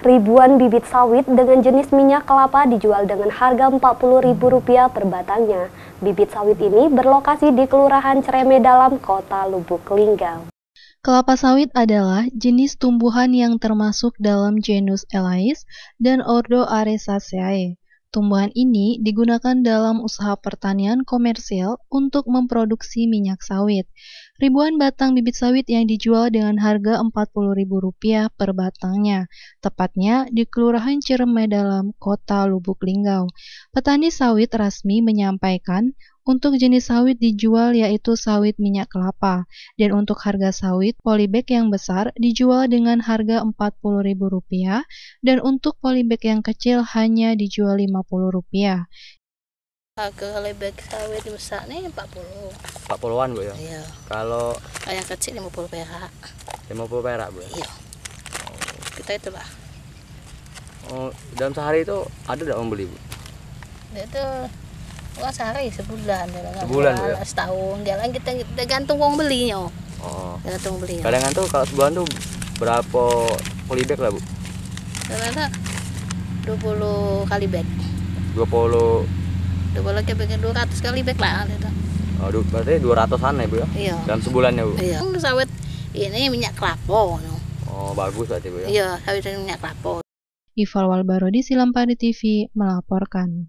Ribuan bibit sawit dengan jenis minyak kelapa dijual dengan harga Rp40.000 per batangnya. Bibit sawit ini berlokasi di Kelurahan Cereme Dalam, Kota Lubuk Linggau. Kelapa sawit adalah jenis tumbuhan yang termasuk dalam genus Elais dan ordo Araceae. Tumbuhan ini digunakan dalam usaha pertanian komersial untuk memproduksi minyak sawit. Ribuan batang bibit sawit yang dijual dengan harga Rp40.000 per batangnya, tepatnya di Kelurahan Cereme Dalam, Kota Lubuk Linggau. Petani sawit resmi menyampaikan untuk jenis sawit dijual yaitu sawit minyak kelapa, dan untuk harga sawit polybag yang besar dijual dengan harga Rp40.000 dan untuk polybag yang kecil hanya dijual Rp50. Harga polybag sawit besar nih 40. 40-an Bu ya? Iya. Kalau Yang kecil 50 perak. 50 perak Bu? Iya. Kita itulah. Oh, dalam sehari itu ada tidak membeli Bu? Itu sehari sebulan. Sebulan Bu ya? Setahun. Jalan kita gantung uang belinya. Oh. Gantung belinya. Kadang tuh kalau sebulan tuh berapa polybag lah Bu? Ternyata 20 kali bag. 20. 20 kali bag, 200 kali bag lah itu. Oh, berarti 200-an ya Bu ya? Iya. Dalam sebulan ya Bu? Iya. Sawit ini minyak kelapa. Oh, bagus berarti Bu ya? Iya, sawit minyak kelapa. Ival Walbarodi, Silampari TV, melaporkan.